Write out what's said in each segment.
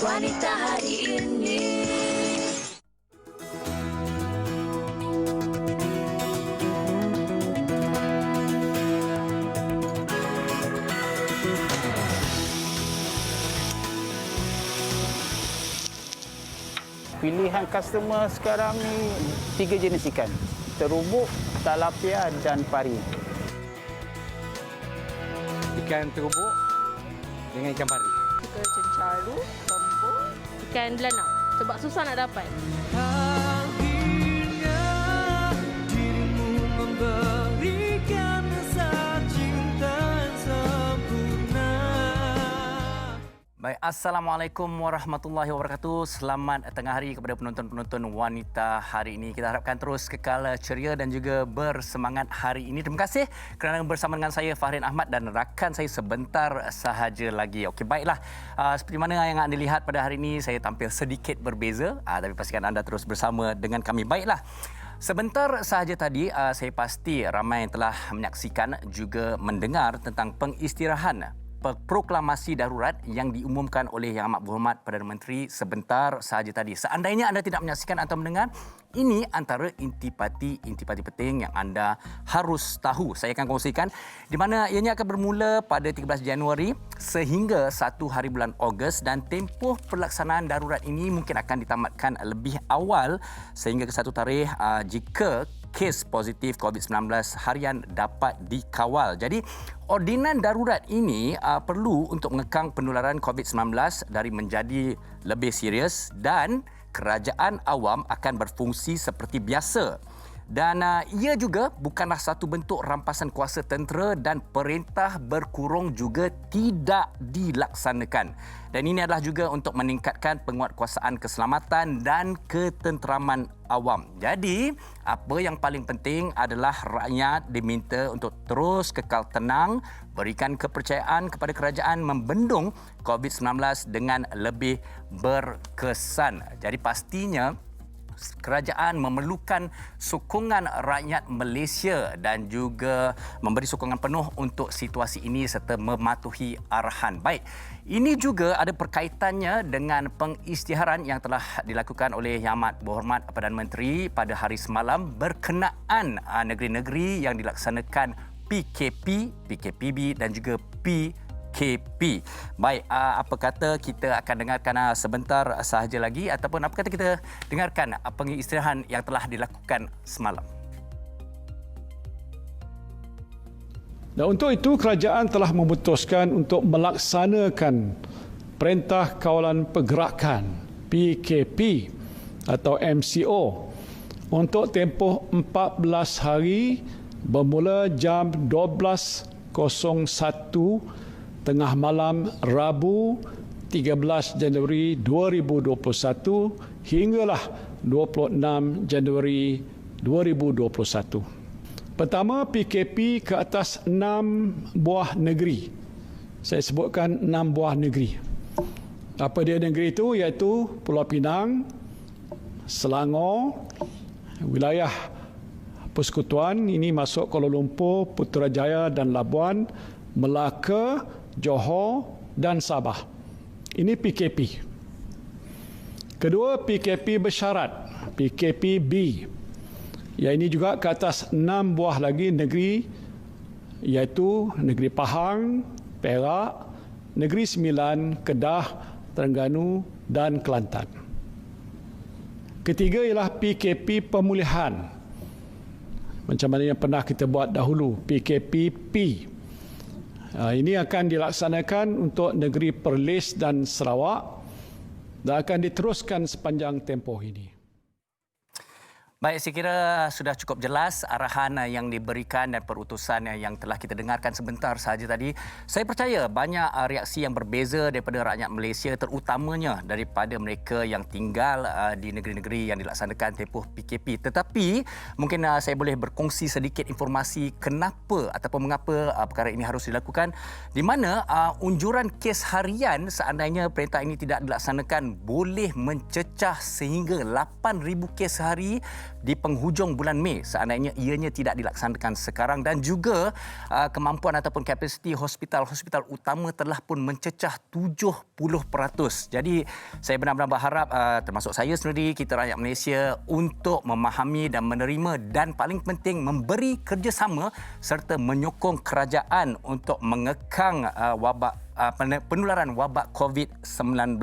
Wanita hari ini. Pilihan customer sekarang ni 3 jenis ikan. Terubuk, talapia dan pari. Ikan terubuk dengan ikan pari. Suka cencaru, kembung, ikan belanang. Sebab susah nak dapat. Akhirnya dirimu memberikan rasa cinta sempurna. Baik, Assalamualaikum warahmatullahi wabarakatuh. Selamat tengah hari kepada penonton-penonton wanita hari ini. Kita harapkan terus kekal ceria dan juga bersemangat hari ini. Terima kasih kerana bersama dengan saya Fahrin Ahmad dan rakan saya sebentar sahaja lagi. Okey, baiklah. Seperti mana yang anda lihat pada hari ini, saya tampil sedikit berbeza. Tapi pastikan anda terus bersama dengan kami. Baiklah. Sebentar sahaja tadi, saya pasti ramai yang telah menyaksikan juga mendengar tentang pengistirahan proklamasi darurat yang diumumkan oleh Yang Amat Berhormat Perdana Menteri sebentar sahaja tadi. Seandainya anda tidak menyaksikan atau mendengar, ini antara intipati penting yang anda harus tahu. Saya akan kongsikan di mana ianya akan bermula pada 13 Januari sehingga 1 hari bulan Ogos, dan tempoh pelaksanaan darurat ini mungkin akan ditamatkan lebih awal sehingga ke 1 tarikh jika kes positif COVID-19 harian dapat dikawal. Jadi, ordinan darurat ini perlu untuk mengekang penularan COVID-19 dari menjadi lebih serius, dan kerajaan awam akan berfungsi seperti biasa. Dan ia juga bukanlah satu bentuk rampasan kuasa tentera, dan perintah berkurung juga tidak dilaksanakan. Dan ini adalah juga untuk meningkatkan penguatkuasaan keselamatan dan ketenteraman awam. Jadi, apa yang paling penting adalah rakyat diminta untuk terus kekal tenang, berikan kepercayaan kepada kerajaan membendung COVID-19 dengan lebih berkesan. Jadi pastinya kerajaan memerlukan sokongan rakyat Malaysia dan juga memberi sokongan penuh untuk situasi ini serta mematuhi arahan. Baik, ini juga ada perkaitannya dengan pengisytiharan yang telah dilakukan oleh Yang Amat Berhormat Perdana Menteri pada hari semalam berkenaan negeri-negeri yang dilaksanakan PKP, PKPB dan juga PKP. Baik, apa kata kita akan dengarkan sebentar sahaja lagi, ataupun apa kata kita dengarkan pengistirahan yang telah dilakukan semalam. Dan untuk itu, kerajaan telah memutuskan untuk melaksanakan Perintah Kawalan Pergerakan PKP atau MCO untuk tempoh 14 hari bermula jam 12.01 tengah malam Rabu 13 Januari 2021 hinggalah 26 Januari 2021. Pertama, PKP ke atas 6 buah negeri. Saya sebutkan 6 buah negeri. Apa dia negeri itu? Iaitu Pulau Pinang, Selangor, wilayah Persekutuan, ini masuk Kuala Lumpur, Putrajaya dan Labuan, Melaka, Johor dan Sabah. Ini PKP. Kedua, PKP bersyarat, PKPB. Ya, ini juga ke atas 6 buah lagi negeri, iaitu Negeri Pahang, Perak, Negeri Sembilan, Kedah, Terengganu dan Kelantan. Ketiga ialah PKP pemulihan. Macam mana yang pernah kita buat dahulu, PKPP. Ini akan dilaksanakan untuk negeri Perlis dan Sarawak dan akan diteruskan sepanjang tempoh ini. Baik, saya kira sudah cukup jelas arahan yang diberikan dan perutusan yang telah kita dengarkan sebentar sahaja tadi. Saya percaya banyak reaksi yang berbeza daripada rakyat Malaysia, terutamanya daripada mereka yang tinggal di negeri-negeri yang dilaksanakan tempoh PKP. Tetapi mungkin saya boleh berkongsi sedikit informasi kenapa ataupun mengapa perkara ini harus dilakukan, di mana unjuran kes harian seandainya perintah ini tidak dilaksanakan boleh mencecah sehingga 8,000 kes sehari di penghujung bulan Mei seandainya ianya tidak dilaksanakan sekarang, dan juga kemampuan ataupun kapasiti hospital-hospital utama telah pun mencecah 70%. Jadi saya benar-benar berharap termasuk saya sendiri, kita rakyat Malaysia untuk memahami dan menerima dan paling penting memberi kerjasama serta menyokong kerajaan untuk mengekang penularan wabak COVID-19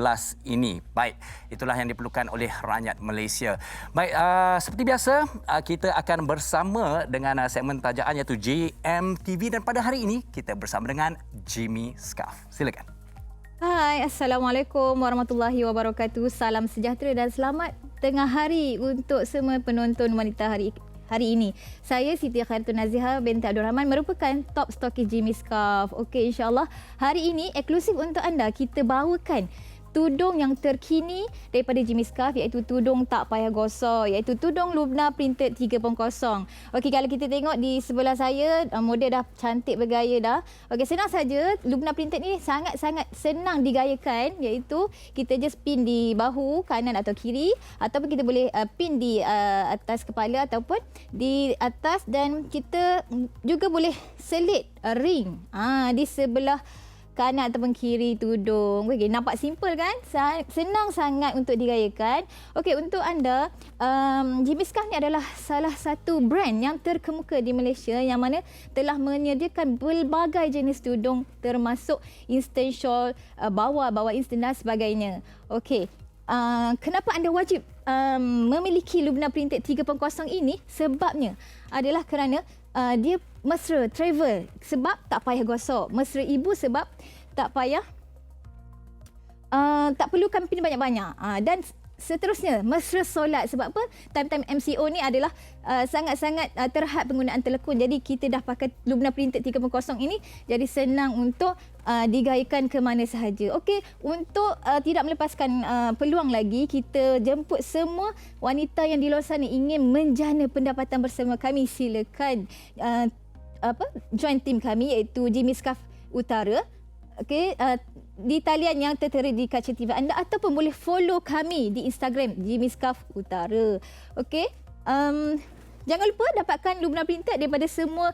ini. Baik, itulah yang diperlukan oleh rakyat Malaysia. Baik, seperti biasa kita akan bersama dengan segmen tajaan iaitu JMTV, dan pada hari ini kita bersama dengan Jimmy Scarf. Silakan. Hai, Assalamualaikum warahmatullahi wabarakatuh. Salam sejahtera dan selamat tengah hari untuk semua penonton wanita hari ini. Saya Siti Khairatul Naziha binti Abdul Rahman, merupakan top stokis Jimmy Scarf. Okey, insyaAllah hari ini eksklusif untuk anda kita bawakan tudung yang terkini daripada Jimmy Scarf, iaitu tudung tak payah gosok, iaitu tudung Lubna Printed 3.0. Okey, kalau kita tengok di sebelah saya, model dah cantik bergaya dah. Okey, senang saja. Lubna Printed ni sangat-sangat senang digayakan, iaitu kita just pin di bahu kanan atau kiri, ataupun kita boleh pin di atas kepala ataupun di atas, dan kita juga boleh selit ring di sebelah kanan ataupun kiri tudung. Okey, nampak simple kan? Senang sangat untuk digayakan. Okey, untuk anda, Jimmy Scarf ni adalah salah satu brand yang terkemuka di Malaysia yang mana telah menyediakan pelbagai jenis tudung termasuk instant shawl, bawa instant dan sebagainya. Okey, kenapa anda wajib memiliki Lubna Printed 3.0 ini? Sebabnya adalah kerana dia mesra travel sebab tak payah gosok, mesra ibu sebab tak payah tak perlukan pin banyak-banyak, dan seterusnya mesra solat sebab apa? Time-time MCO ni adalah sangat-sangat terhad penggunaan telekon. Jadi kita dah pakai Lubna Printed 3.0 ini, jadi senang untuk digayakan ke mana sahaja. Okey, untuk tidak melepaskan peluang lagi, kita jemput semua wanita yang di luar sana ingin menjana pendapatan bersama kami. Silakan join team kami iaitu Jimmy Scarf Utara. Okey, di talian yang tertera di kaca TV anda, ataupun boleh follow kami di Instagram Jimmy Scarf Utara. Okey, jangan lupa dapatkan Lubna Printed daripada semua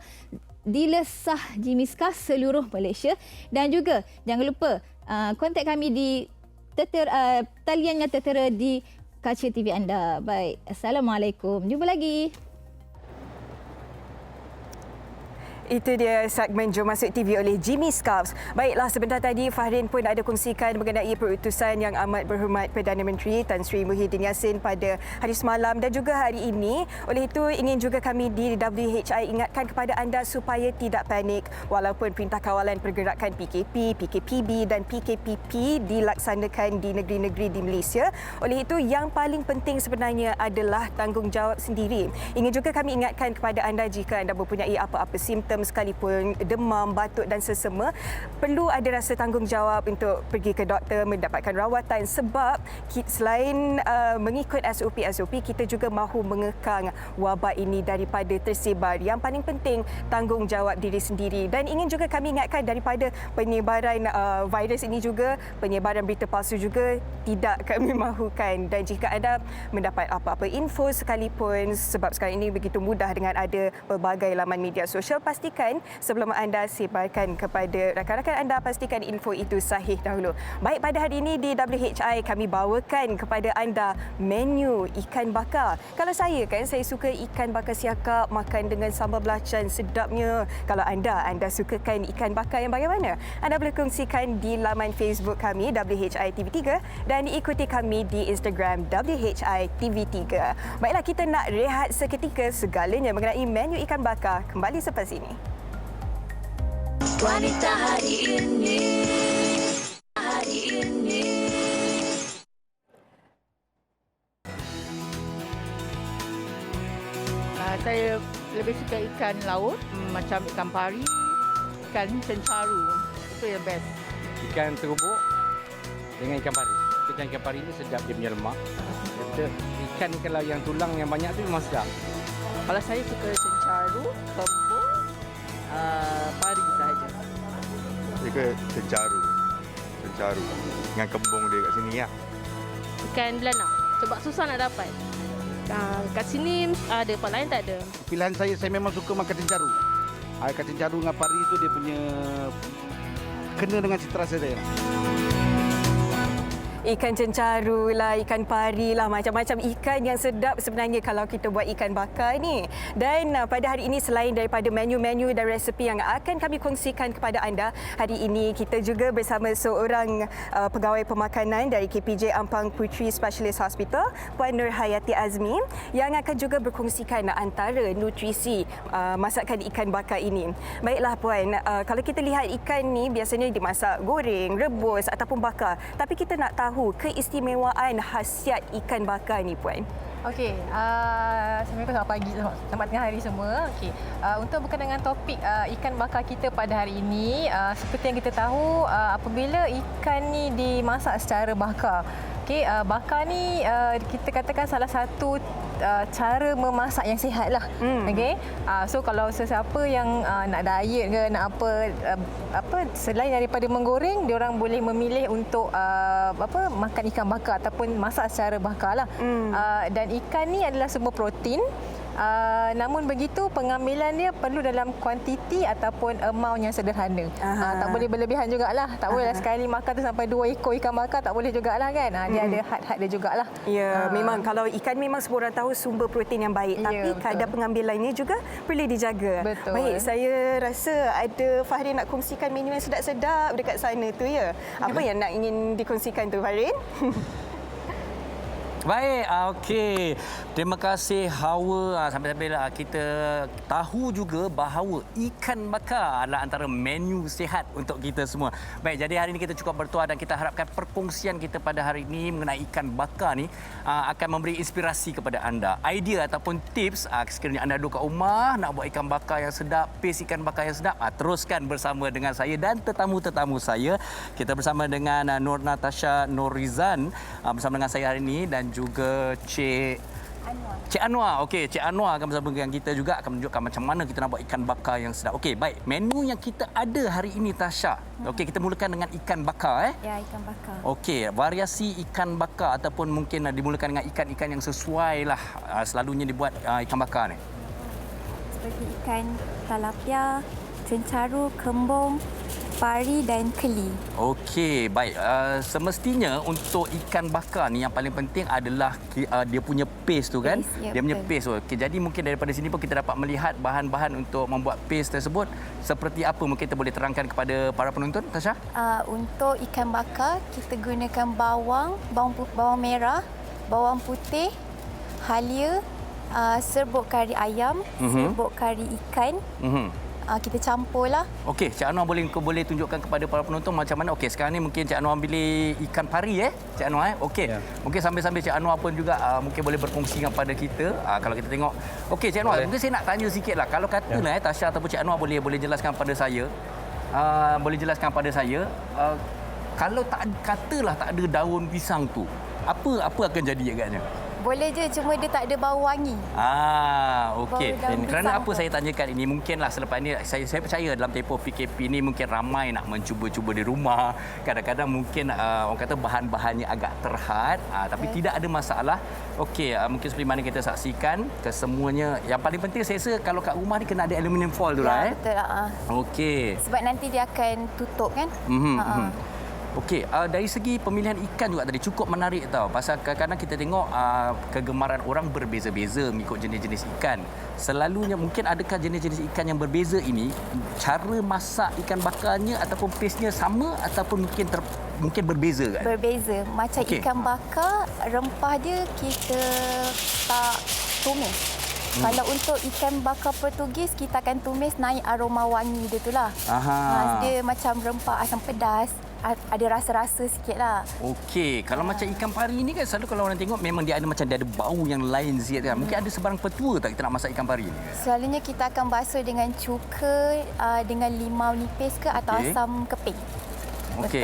dealer sah Jimmy Scarf seluruh Malaysia, dan juga jangan lupa kontak kami di talian yang tertera di kaca TV anda. Baik, Assalamualaikum, jumpa lagi. Itu dia segmen Jom Masuk TV oleh Jimmy Scarf. Baiklah, sebentar tadi Fahrin pun ada kongsikan mengenai perutusan yang amat berhormat Perdana Menteri Tan Sri Muhyiddin Yassin pada hari semalam dan juga hari ini. Oleh itu, ingin juga kami di WHI ingatkan kepada anda supaya tidak panik walaupun Perintah Kawalan Pergerakan PKP, PKPB dan PKPP dilaksanakan di negeri-negeri di Malaysia. Oleh itu, yang paling penting sebenarnya adalah tanggungjawab sendiri. Ingin juga kami ingatkan kepada anda, jika anda mempunyai apa-apa simptom sekalipun demam, batuk dan sesama, perlu ada rasa tanggungjawab untuk pergi ke doktor, mendapatkan rawatan, sebab selain mengikut SOP-SOP, kita juga mahu mengekang wabak ini daripada tersebar. Yang paling penting, tanggungjawab diri sendiri. Dan ingin juga kami ingatkan daripada penyebaran virus ini juga, penyebaran berita palsu juga tidak kami mahukan. Dan jika anda mendapat apa-apa info sekalipun, sebab sekarang ini begitu mudah dengan ada pelbagai laman media sosial, pastikan sebelum anda sebarkan kepada rakan-rakan anda, pastikan info itu sahih dahulu. Baik, pada hari ini di WHI kami bawakan kepada anda menu ikan bakar. Kalau saya suka ikan bakar siakap, makan dengan sambal belacan sedapnya. Kalau anda sukakan ikan bakar yang bagaimana? Anda boleh kongsikan di laman Facebook kami WHI TV3 dan ikuti kami di Instagram WHI TV3. Baiklah, kita nak rehat seketika. Segalanya mengenai menu ikan bakar kembali selepas ini. Wanita hari ini. Saya lebih suka ikan laut, macam ikan pari, ikan cencaru. Itu yang best. Ikan terubuk dengan ikan pari. Ikan pari ni sedap, dia punya lemak. Ikan kalau yang tulang yang banyak tu memang sedap. Kalau saya suka cencaru, kembung, pari sahaja. Saya suka cencaru dengan kembung dia kat sini ya. Ikan belanang. Sebab susah nak dapat. Kat sini ada, tempat lain tak ada. Pilihan saya memang suka makan cencaru. Ikan cencaru dengan pari itu dia punya kena dengan cita rasa saya. Ikan cencaru lah, ikan pari lah, macam-macam ikan yang sedap sebenarnya kalau kita buat ikan bakar ni. Dan pada hari ini selain daripada menu-menu dan resepi yang akan kami kongsikan kepada anda, hari ini kita juga bersama seorang pegawai pemakanan dari KPJ Ampang Puteri Specialist Hospital, Puan Nur Hayati Azmi, yang akan juga berkongsikan antara nutrisi masakan ikan bakar ini. Baiklah Puan, kalau kita lihat ikan ni biasanya dimasak goreng, rebus ataupun bakar. Tapi kita nak tahu keistimewaan khasiat ikan bakar ni Puan. Okey, Assalamualaikum, selamat pagi, selamat tengah hari semua. Okey, untuk berkenaan dengan topik ikan bakar kita pada hari ini, seperti yang kita tahu, apabila ikan ni dimasak secara bakar, okey, bakar ni kita katakan salah satu cara memasak yang sihat lah. Okey, so kalau sesiapa yang nak diet ke nak apa selain daripada menggoreng, diorang boleh memilih untuk makan ikan bakar ataupun masak secara bakar lah. Dan ikan ni adalah sumber protein. Namun begitu pengambilan dia perlu dalam kuantiti ataupun amount yang sederhana. Tak boleh berlebihan jugalah. Tak boleh sekali makan tu sampai 2 ekor ikan bakar, tak boleh jugalah kan. Dia ada had-had dia jugalah. Ya, memang kalau ikan memang semua orang tahu sumber protein yang baik, tapi kadar pengambilannya juga perlu dijaga. Betul. Baik, saya rasa ada Fahrin nak kongsikan menu yang sedap-sedap dekat sana tu ya. Apa yang nak ingin dikongsikan tu Fahrin? Baik, okey. Terima kasih Hawa. Sambil-sambil kita tahu juga bahawa ikan bakar adalah antara menu sihat untuk kita semua. Baik, jadi hari ini kita cukup bertuah dan kita harapkan perkongsian kita pada hari ini mengenai ikan bakar ni akan memberi inspirasi kepada anda. Idea ataupun tips sekiranya anda duduk kat rumah nak buat ikan bakar yang sedap, paste ikan bakar yang sedap, teruskan bersama dengan saya dan tetamu-tetamu saya. Kita bersama dengan Nur Natasha Norizan bersama dengan saya hari ini dan juga Cik Anwar. Okey, Cik Anwar akan bersama dengan kita juga akan menunjukkan macam mana kita nak buat ikan bakar yang sedap. Okey, baik. Menu yang kita ada hari ini Tasha. Okey, kita mulakan dengan ikan bakar Ya, ikan bakar. Okey, variasi ikan bakar ataupun mungkin dimulakan dengan ikan-ikan yang sesuai lah selalunya dibuat ikan bakar ni. Seperti ikan talapia, cencaru, kembung, pari dan keli. Okey, baik. Semestinya untuk ikan bakar ni yang paling penting adalah dia punya paste tu kan? Paste, ya, dia punya betul. paste tu. Okey, jadi mungkin daripada sini pun kita dapat melihat bahan-bahan untuk membuat paste tersebut seperti apa. Mungkin kita boleh terangkan kepada para penonton, Tasha? Untuk ikan bakar, kita gunakan bawang merah, bawang putih, halia, serbuk kari ayam, serbuk kari ikan. Kita campurlah. Okey, Cik Anwar boleh tunjukkan kepada para penonton macam mana. Okey, sekarang ni mungkin Cik Anwar pilih ikan pari Cik Anwar Okey. Mungkin sambil-sambil Cik Anwar pun juga mungkin boleh berkongsi kepada kita kalau kita tengok. Okey, Cik Anwar, mungkin saya nak tanya sikitlah. Kalau katalah Tasha ataupun Cik Anwar boleh jelaskan pada saya. Kalau katalah tak ada daun pisang tu, apa akan jadi agaknya? Boleh je, cuma dia tak ada bau wangi. Okey. Kerana apa saya tanyakan ini, mungkinlah selepas ini saya percaya dalam tempoh PKP ini mungkin ramai nak mencuba-cuba di rumah. Kadang-kadang mungkin orang kata bahan-bahannya agak terhad, tapi tidak ada masalah. Okey, mungkin seperti mana kita saksikan kesemuanya. Yang paling penting saya rasa kalau kat rumah ni kena ada aluminium foil tu lah. Betul lah. Okey. Sebab nanti dia akan tutup kan. Okey, dari segi pemilihan ikan juga tadi cukup menarik tau. Pasal kadang-kadang kita tengok kegemaran orang berbeza-beza mengikut jenis-jenis ikan. Selalunya mungkin adakah jenis-jenis ikan yang berbeza ini cara masak ikan bakarnya ataupun paste-nya sama ataupun mungkin berbeza kan? Berbeza. Macam ikan bakar, rempah dia kita tak tumis. Kalau untuk ikan bakar Portugis, kita akan tumis naik aroma wangi dia tu lah. Dia macam rempah asam pedas. Ada rasa-rasa sikit lah. Okey, kalau macam ikan pari ni kan selalu kalau orang tengok memang dia ada bau yang lain sikit kan. Mungkin ada sebarang petua tak kita nak masak ikan pari ni? Selalunya kita akan basuh dengan cuka, dengan limau nipis ke atau asam keping. Okey.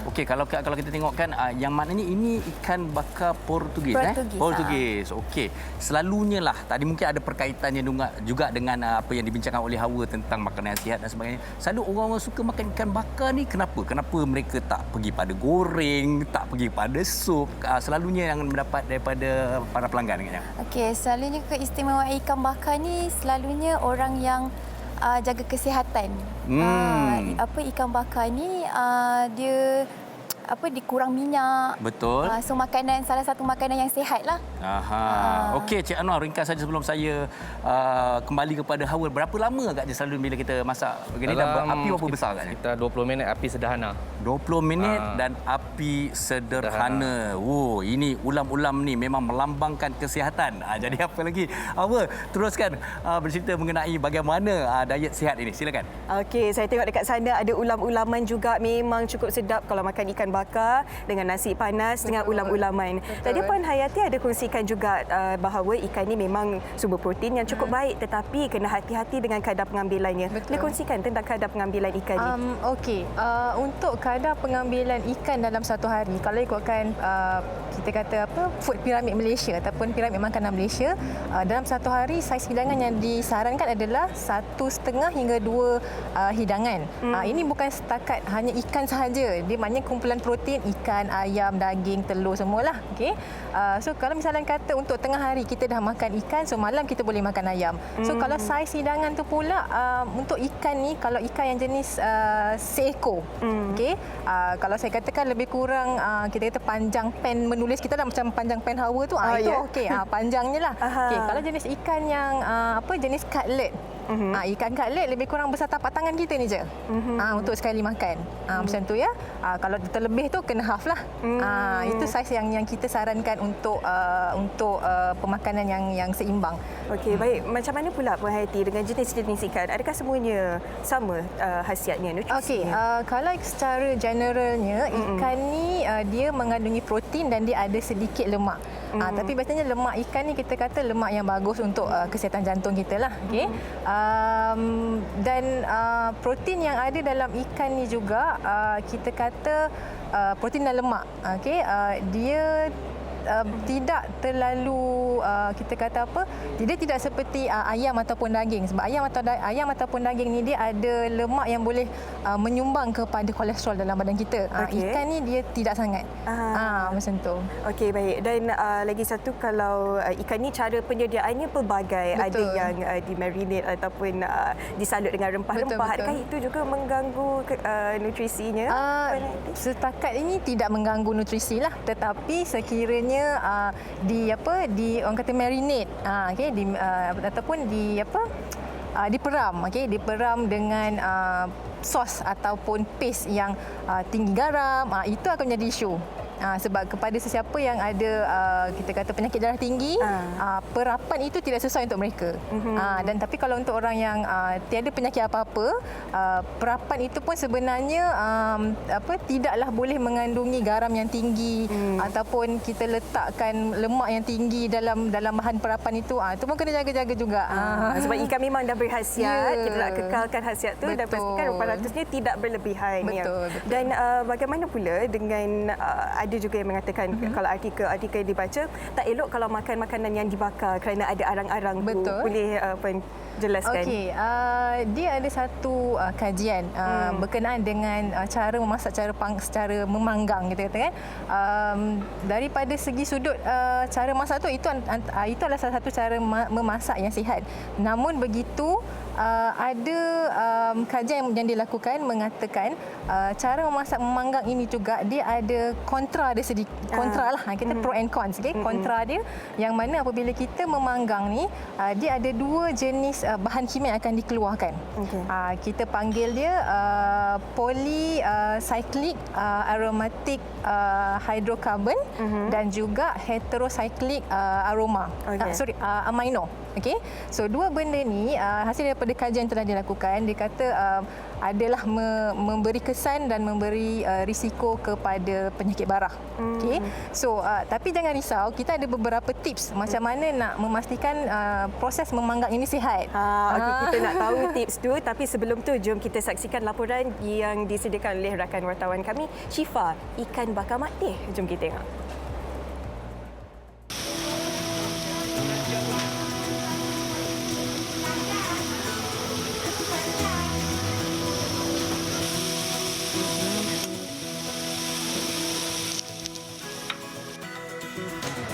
Okey, kalau kita tengok kan yang maknanya ini ikan bakar Portugis. Portugis. Okey. Selalunya lah tadi mungkin ada perkaitannya juga dengan apa yang dibincangkan oleh Hawa tentang makanan yang sihat dan sebagainya. Selalu orang-orang suka makan ikan bakar ni kenapa? Kenapa mereka tak pergi pada goreng, tak pergi pada sup? Selalunya yang mendapat daripada para pelanggan katanya. Okey, selalunya keistimewaan ikan bakar ni selalunya orang yang jaga kesihatan. Ikan bakar ni dia dikurang minyak. Betul. So salah satu makanan yang sihat lah. Okey, Cik Anwar, ringkas saja sebelum saya kembali kepada Hawa. Berapa lama agaknya selalu bila kita masak begini dan api berapa besar agaknya? Kita 20 minit api sederhana. 20 minit dan api sederhana. Oh, ini ulam-ulam ni memang melambangkan kesihatan. Jadi apa lagi? Hawa, teruskan bercerita mengenai bagaimana diet sihat ini. Silakan. Okey, saya tengok dekat sana ada ulam-ulaman juga, memang cukup sedap kalau makan ikan bakar dengan nasi panas dengan ulam-ulaman. Tadi Puan Hayati ada kongsikan juga bahawa ikan ni memang sumber protein yang cukup baik, tetapi kena hati-hati dengan kadar pengambilannya. Boleh kongsikan tentang kadar pengambilan ikan ni? Okey, untuk kadar pengambilan ikan dalam satu hari, kalau ikutkan kita kata food pyramid Malaysia ataupun piramid makanan Malaysia, dalam satu hari saiz hidangan yang disarankan adalah 1,5 hingga 2 hidangan. Ini bukan setakat hanya ikan sahaja. Dia maknanya kumpulan protein ikan, ayam, daging, telur semualah. Okey. So kalau misalnya kata untuk tengah hari kita dah makan ikan, so malam kita boleh makan ayam. So kalau saiz hidangan tu pula untuk ikan ni, kalau ikan yang jenis seekor. Okey. Kalau saya katakan lebih kurang kita kata panjang pen menulis kita dah macam panjang pen Hawa tu, itu okey. Panjangnya lah. Okey, kalau jenis ikan yang jenis cutlet. Ikan cutlet lebih kurang besar tapak tangan kita ni je. Untuk sekali makan. Macam tu ya. Kalau terlebih tu kena half lah. Itu saiz yang kita sarankan untuk pemakanan yang seimbang. Okey, baik. Macam mana pula Puan Hayati dengan jenis-jenis ikan? Adakah semuanya sama khasiatnya, nutrisinya? Okey, kalau secara generalnya ikan ni dia mengandungi protein dan dia ada sedikit lemak. Tapi biasanya lemak ikan ni kita kata lemak yang bagus untuk kesihatan jantung kita lah. Okey. Dan protein yang ada dalam ikan ni juga kita kata protein dan lemak. Okey, dia tidak terlalu kita kata dia tidak seperti ayam ataupun daging, sebab ayam ataupun daging ni dia ada lemak yang boleh menyumbang kepada kolesterol dalam badan kita. Ikan ni dia tidak sangat. Macam tu. Okey, baik. Dan lagi satu, kalau ikan ni cara penyediaannya pelbagai. Ada yang dimarinate ataupun disalut dengan rempah-rempah. Adakah itu juga mengganggu nutrisinya? Setakat ini tidak mengganggu nutrisi lah, tetapi sekiranya di orang kata marinate, ataupun diperam, diperam dengan sos ataupun paste yang tinggi garam, itu akan menjadi isu. Sebab kepada sesiapa yang ada kita kata penyakit darah tinggi, perapan itu tidak sesuai untuk mereka. Dan tapi kalau untuk orang yang tiada penyakit apa-apa, perapan itu pun sebenarnya tidaklah boleh mengandungi garam yang tinggi ataupun kita letakkan lemak yang tinggi dalam bahan perapan itu. Itu pun kena jaga-jaga juga. Sebab ikan memang dah berkhasiat, kita nak kekalkan khasiat tu dan pastikan rempah ratusnya tidak berlebihan. Betul. Dan bagaimana pula dengan ada juga yang mengatakan kalau artikel yang dibaca, tak elok kalau makan makanan yang dibakar kerana ada arang-arang tu. Boleh jelaskan? Okey, dia ada satu kajian berkenaan dengan cara memasak secara memanggang, kita kata kan. Daripada segi sudut cara masak tu, itu adalah salah satu cara memasak yang sihat. Namun begitu ada kajian yang dilakukan mengatakan cara memasak memanggang ini juga dia ada kontra dia sedikit. Kontra lah, kita pro and cons. Kontra dia yang mana apabila kita memanggang ni, dia ada dua jenis bahan kimia yang akan dikeluarkan. Kita panggil dia polycyclic aromatic hydrocarbon dan juga heterocyclic aroma. Amino. Okey. So dua benda ni hasil daripada kajian telah dilakukan, dia kata adalah memberi kesan dan memberi risiko kepada penyakit barah. Okey. So tapi jangan risau, kita ada beberapa tips macam mana nak memastikan proses memanggang ini sihat. Okey, kita nak tahu tips tu, tapi sebelum tu jom kita saksikan laporan yang disediakan oleh rakan wartawan kami, Syifa, ikan bakar mak teh. Jom kita tengok.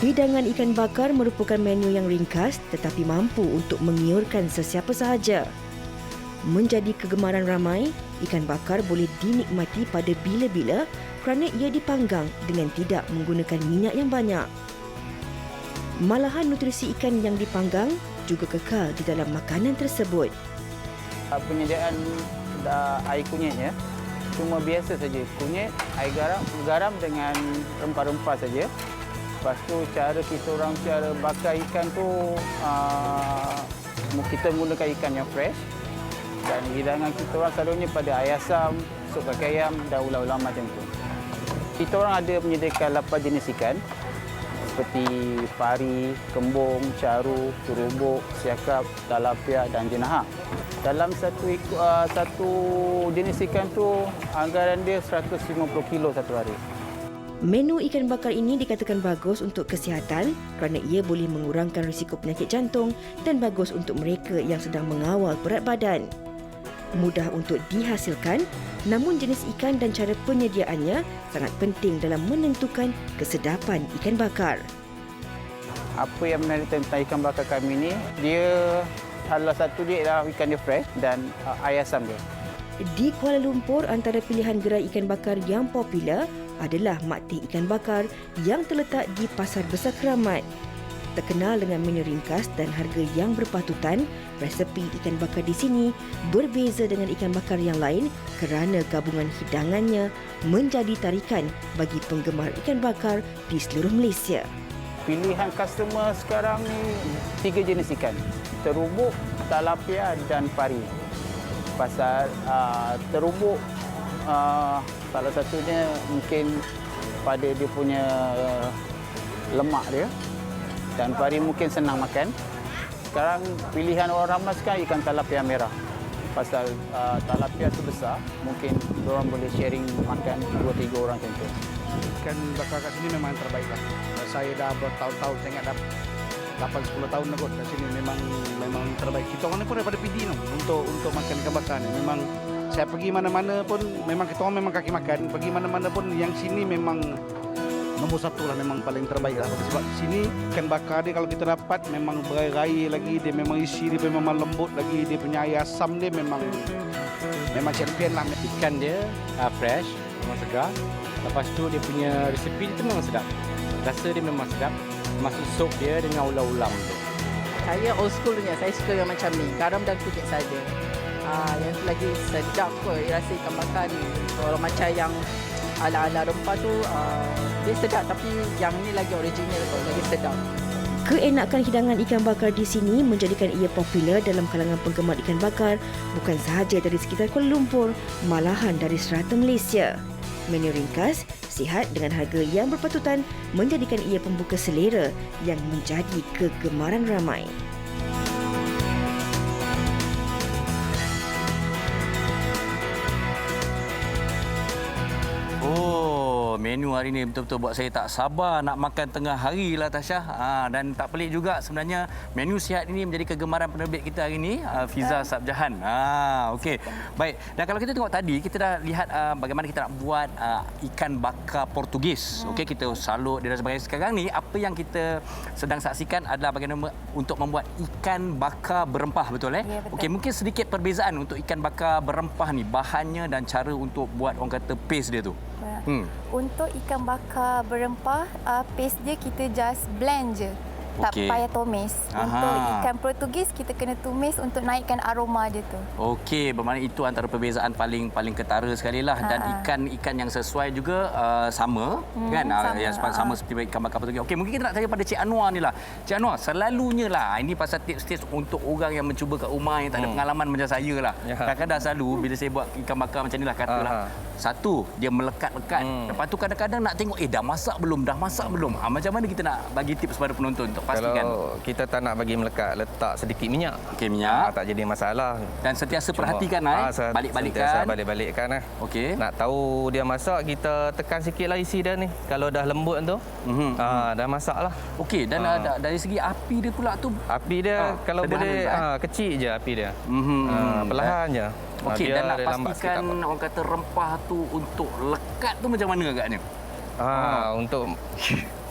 Hidangan ikan bakar merupakan menu yang ringkas tetapi mampu untuk mengiurkan sesiapa sahaja. Menjadi kegemaran ramai, ikan bakar boleh dinikmati pada bila-bila kerana ia dipanggang dengan tidak menggunakan minyak yang banyak. Malahan nutrisi ikan yang dipanggang juga kekal di dalam makanan tersebut. Penyediaan air kunyitnya cuma biasa saja. Kunyit, air garam dengan rempah-rempah saja. Lepas tu cara bakar ikan tu kita menggunakan ikan yang fresh, dan hidangan kita orang selalunya pada ayam asam, sup kaki ayam dan ulam-ulam macam tu. Kita orang ada menyediakan 8 jenis ikan seperti pari, kembung, caru, terubuk, siakap, talapia dan jenaha. Dalam satu jenis ikan tu anggaran dia 150 kilo satu hari. Menu ikan bakar ini dikatakan bagus untuk kesihatan kerana ia boleh mengurangkan risiko penyakit jantung dan bagus untuk mereka yang sedang mengawal berat badan. Mudah untuk dihasilkan, namun jenis ikan dan cara penyediaannya sangat penting dalam menentukan kesedapan ikan bakar. Apa yang menarik tentang ikan bakar kami ni, dia salah satu dia ialah ikan dia fresh dan air asam dia. Di Kuala Lumpur, antara pilihan gerai ikan bakar yang popular adalah Mak Teh Ikan Bakar yang terletak di Pasar Besar Keramat. Terkenal dengan menu ringkas dan harga yang berpatutan, resepi ikan bakar di sini berbeza dengan ikan bakar yang lain kerana gabungan hidangannya menjadi tarikan bagi penggemar ikan bakar di seluruh Malaysia. Pilihan customer sekarang ni 3 jenis ikan, terubuk, talapia dan pari. Pasal terubuk salah satunya mungkin pada dia punya lemak dia, dan pari mungkin senang makan. Sekarang pilihan orang ramai sekarang ikan talapia merah. Pasal talapia tu besar, mungkin orang boleh sharing makan 2-3 orang macam tu. Ikan bakar kat sini memang terbaik lah. Saya dah bertahun-tahun, saya ingat dah 8-10 tahun dah kot kat sini, memang terbaik. Kita orang ni pun daripada PD untuk makan ikan bakar ni. Memang saya pergi mana-mana pun memang kita orang memang kaki makan. Pergi mana-mana pun yang sini memang nombor 1 lah, memang paling terbaik lah. Sebab sini ikan bakar dia kalau kita dapat memang berai-rai lagi, dia memang isi dia memang lembut lagi, dia punya air asam dia memang champion lah. Ikan dia fresh, memang segar. Lepas tu dia punya resipi tu memang sedap. Rasa dia memang sedap. Masuk sup dia dengan ulam-ulam tu. Saya old school punya, saya suka yang macam ni, garam dan kunyit saja. Yang tu lagi sedap kot rasa ikan bakar ni. Kalau macam yang ala-ala rempah tu dia sedap, tapi yang ni lagi original kot, lagi sedap. Keenakan hidangan ikan bakar di sini menjadikan ia popular dalam kalangan penggemar ikan bakar bukan sahaja dari sekitar Kuala Lumpur, malahan dari serata Malaysia. Menu ringkas, sihat dengan harga yang berpatutan menjadikan ia pembuka selera yang menjadi kegemaran ramai. Menu hari ini betul-betul buat saya tak sabar nak makan tengah hari lah, Tasha. Dan tak pelik juga sebenarnya menu sihat ini menjadi kegemaran penerbit kita hari ini, Fiza Sabjahan. Okey. Baik. Dan kalau kita tengok tadi, kita dah lihat bagaimana kita nak buat ikan bakar Portugis. Okey, kita salut dia dan sebagainya. Sekarang ni apa yang kita sedang saksikan adalah bagaimana untuk membuat ikan bakar berempah, betul eh? Ya, betul. Okey, mungkin sedikit perbezaan untuk ikan bakar berempah ni, bahannya dan cara untuk buat orang kata paste dia tu. Untuk ikan bakar berempah, paste dia kita just blend je. Tak payah tumis. Untuk ikan Portugis kita kena tumis untuk naikkan aroma dia tu. Okey, bermakna itu antara perbezaan paling ketara sekali lah. Dan ikan yang sesuai juga sama kan? Yang sama seperti ikan bakar Portugis. Okey, mungkin kita nak tanya pada Cik Anwar ni lah. Cik Anwar, selalunya lah ini pasal tips-tips untuk orang yang mencuba kat rumah yang tak ada pengalaman macam saya lah. Kadang-kadang selalu bila saya buat ikan bakar macam ni lah katalah. Satu, dia melekat-lekat. Lepas tu kadang-kadang nak tengok dah masak belum? Macam mana kita nak bagi tips pada penonton untuk pastikan? Kalau kita tak nak bagi melekat, letak sedikit minyak. Okey, minyak. Tak jadi masalah. Dan sentiasa perhatikan balik-balikkan. Sentiasa balik-balikkan Okey. Nak tahu dia masak, kita tekan sikitlah isi dia ni. Kalau dah lembut tu, dah masak lah. Okey, dan dari segi api dia pula tu? Api dia kalau boleh kecil je api dia. Perlahan je. Okey, dan nak pastikan orang kata rempah tu untuk lekat tu macam mana agaknya? Untuk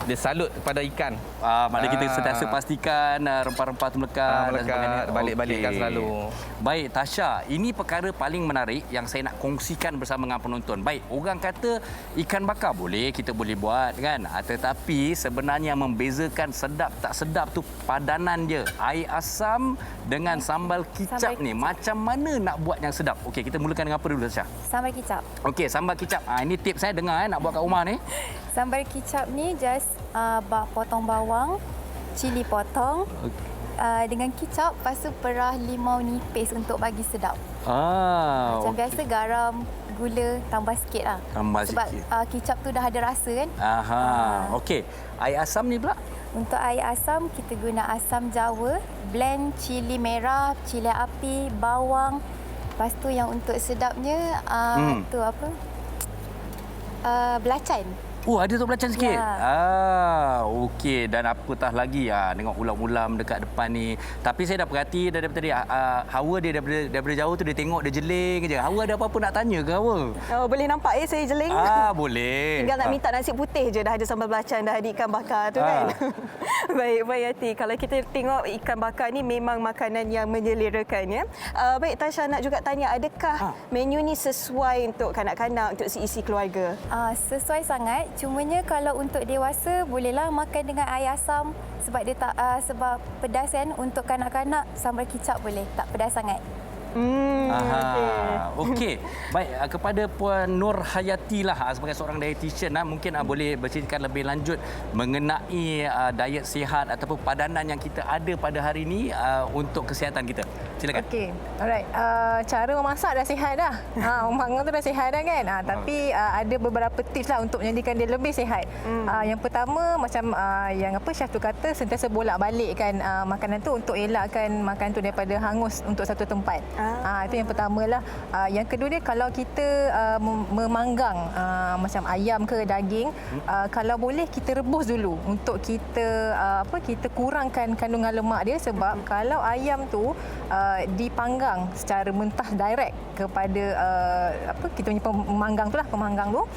dia salut kepada ikan. Maknanya kita sentiasa pastikan rempah-rempah tu melekat dan sebagainya. Balik-balikkan selalu. Baik, Tasha, ini perkara paling menarik yang saya nak kongsikan bersama dengan penonton. Baik, orang kata ikan bakar boleh, kita boleh buat kan. Tetapi sebenarnya yang membezakan sedap tak sedap tu padanan dia. Air asam dengan sambal kicap ni. Macam mana nak buat yang sedap? Okey, kita mulakan dengan apa dulu, Tasha? Sambal kicap. Okey, sambal kicap. Ini tips saya dengar nak buat kat rumah ni. Sambal kicap ni just potong bawang, cili potong dengan kicap, lepas tu perah limau nipis untuk bagi sedap. Macam biasa garam, gula tambah sikit lah. Sebab kicap tu dah ada rasa kan. Okey, air asam ni pula? Untuk air asam kita guna asam jawa, blend cili merah, cili api, bawang. Lepas tu yang untuk sedapnya tu apa? Belacan. Ada tu belacan sikit. Ya. Okey, dan apatah lagi dengan ulam-ulam dekat depan ni. Tapi saya dah perhati daripada tadi Hawa dia daripada jauh tu dia tengok dia jeling je. Hawa ada apa-apa nak tanya ke Hawa? Boleh nampak saya jeling? Boleh. Tinggal nak minta nasi putih je dah ada sambal belacan, dah ada ikan bakar tu kan. Baik Yati, kalau kita tengok ikan bakar ni memang makanan yang menyelerakan ya. Baik Tasha, nak juga tanya, adakah menu ni sesuai untuk kanak-kanak, untuk isi keluarga? Sesuai sangat. Cumanya kalau untuk dewasa bolehlah makan dengan air asam sebab dia tak sebab pedas kan. Untuk kanak-kanak sambal kicap boleh, tak pedas sangat. Okey. Baik, kepada Puan Nur Hayati lah sebagai seorang dietitian mungkin boleh berceritakan lebih lanjut mengenai diet sihat ataupun padanan yang kita ada pada hari ini untuk kesihatan kita. Silakan. Okey. Alright. Cara memasak dah sihat dah. Memang tu dah sihat dah kan. Tapi ada beberapa tips lah untuk menjadikan dia lebih sihat. Yang pertama macam yang chef tu kata, sentiasa bolak-balikkan makanan tu untuk elakkan makanan tu daripada hangus untuk satu tempat. Itu yang pertama lah. Yang kedua dia, kalau kita memanggang macam ayam ke daging, kalau boleh kita rebus dulu untuk kita kita kurangkan kandungan lemak dia. Sebab kalau ayam tu dipanggang secara mentah direct kepada kita punya pemanggang tu,